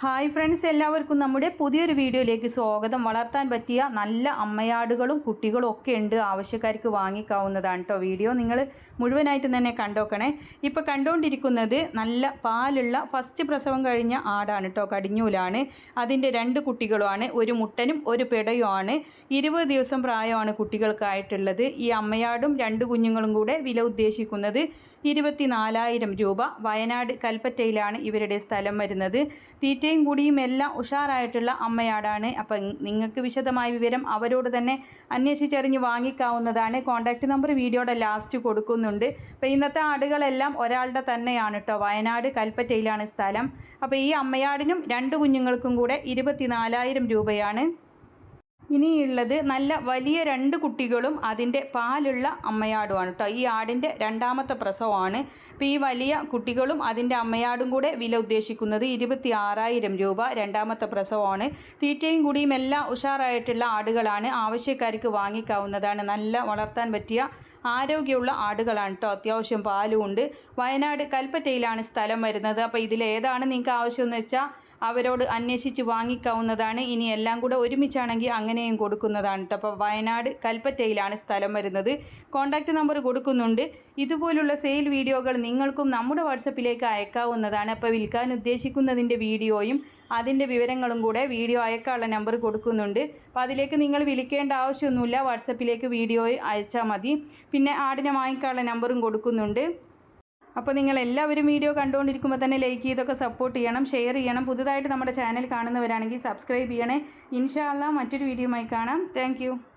Hi friends, എല്ലാവർക്കും നമ്മുടെ പുതിയൊരു വീഡിയോയിലേക്ക് സ്വാഗതം. വളർത്താൻ പറ്റിയ നല്ല അമ്മയാടുകളും കുട്ടികളും ഒക്കെ ഉണ്ട്, ആവശ്യക്കാർക്ക് വാങ്ങിക്കാവുന്നതാണ് കേട്ടോ. വീഡിയോ നിങ്ങൾ മുഴുവനായിട്ട് തന്നെ കണ്ടോക്കണേ. ഇപ്പോൾ കണ്ടുകൊണ്ടിരിക്കുന്നത് നല്ല പാലുള്ള ഫസ്റ്റ് പ്രസവം കഴിഞ്ഞ ആടാണ് കേട്ടോ, കടിഞ്ഞൂലാണ്. അതിൻ്റെ 2 കുട്ടികളുമാണ്, ഒരു മുട്ടനും ഒരു പിടയുമാണ്. 20 ദിവസം പ്രായമാണ് കുട്ടികൾക്കായിട്ടുള്ളത്. ഈ അമ്മയാടും 2 കുഞ്ഞുങ്ങളും കൂടെ വില ഉദ്ദേശിക്കുന്നത് 24,000 രൂപ. വയനാട് കൽപ്പറ്റയിലാണ് ഇവരുടെ സ്ഥലം വരുന്നത്. തീറ്റയും കൂടിയും എല്ലാം ഉഷാറായിട്ടുള്ള അമ്മയാടാണ്. അപ്പം നിങ്ങൾക്ക് വിശദമായ വിവരം അവരോട് തന്നെ അന്വേഷിച്ചറിഞ്ഞ് വാങ്ങിക്കാവുന്നതാണ്. കോൺടാക്റ്റ് നമ്പർ വീഡിയോയുടെ ലാസ്റ്റ് കൊടുക്കുന്നുണ്ട്. അപ്പോൾ ഇന്നത്തെ ആടുകളെല്ലാം ഒരാളുടെ തന്നെയാണ് കേട്ടോ. വയനാട് കൽപ്പറ്റയിലാണ് സ്ഥലം. അപ്പോൾ ഈ അമ്മയാടിനും 2 കുഞ്ഞുങ്ങൾക്കും കൂടെ 24,000 രൂപയാണ്. ഇനിയുള്ളത് നല്ല വലിയ 2 കുട്ടികളും അതിൻ്റെ പാലുള്ള അമ്മയാടുമാണ് കേട്ടോ. ഈ ആടിൻ്റെ 2ാമത്തെ പ്രസവമാണ്. അപ്പോൾ ഈ വലിയ കുട്ടികളും അതിൻ്റെ അമ്മയാടും കൂടെ വില ഉദ്ദേശിക്കുന്നത് 26,000 രൂപ. 2ാമത്തെ പ്രസവമാണ്. തീറ്റയും കൂടിയും എല്ലാം ഉഷാറായിട്ടുള്ള ആടുകളാണ്, ആവശ്യക്കാർക്ക് വാങ്ങിക്കാവുന്നതാണ്. നല്ല വളർത്താൻ പറ്റിയ ആരോഗ്യമുള്ള ആടുകളാണ് കേട്ടോ. അത്യാവശ്യം പാലും ഉണ്ട്. വയനാട് കൽപ്പറ്റയിലാണ് സ്ഥലം വരുന്നത്. അപ്പോൾ ഇതിലേതാണ് നിങ്ങൾക്ക് ആവശ്യമെന്ന് വെച്ചാൽ അവരോട് അന്വേഷിച്ച് വാങ്ങിക്കാവുന്നതാണ്. ഇനി എല്ലാം കൂടെ ഒരുമിച്ചാണെങ്കിൽ അങ്ങനെയും കൊടുക്കുന്നതാണ് കേട്ടോ. അപ്പോൾ വയനാട് കൽപ്പറ്റയിലാണ് സ്ഥലം വരുന്നത്. കോൺടാക്റ്റ് നമ്പർ കൊടുക്കുന്നുണ്ട്. ഇതുപോലുള്ള സെയിൽ വീഡിയോകൾ നിങ്ങൾക്കും നമ്മുടെ വാട്സപ്പിലേക്ക് അയക്കാവുന്നതാണ്. അപ്പോൾ വിൽക്കാൻ ഉദ്ദേശിക്കുന്നതിൻ്റെ വീഡിയോയും അതിൻ്റെ വിവരങ്ങളും കൂടെ വീഡിയോ അയക്കാനുള്ള നമ്പർ കൊടുക്കുന്നുണ്ട്. അപ്പോൾ അതിലേക്ക് നിങ്ങൾ വിളിക്കേണ്ട ആവശ്യമൊന്നുമില്ല, വാട്സപ്പിലേക്ക് വീഡിയോ അയച്ചാൽ മതി. പിന്നെ ആടിനെ വാങ്ങിക്കാനുള്ള നമ്പറും കൊടുക്കുന്നുണ്ട്. അപ്പോൾ നിങ്ങൾ എല്ലാവരും വീഡിയോ കണ്ടുകൊണ്ടിരിക്കുമ്പോൾ തന്നെ ലൈക്ക് ചെയ്തൊക്കെ സപ്പോർട്ട് ചെയ്യണം, ഷെയർ ചെയ്യണം. പുതുതായിട്ട് നമ്മുടെ ചാനൽ കാണുന്നവരാണെങ്കിൽ സബ്സ്ക്രൈബ് ചെയ്യണേ. ഇൻഷാ അല്ലാഹ് മറ്റൊരു വീഡിയോയുമായി കാണാം. താങ്ക്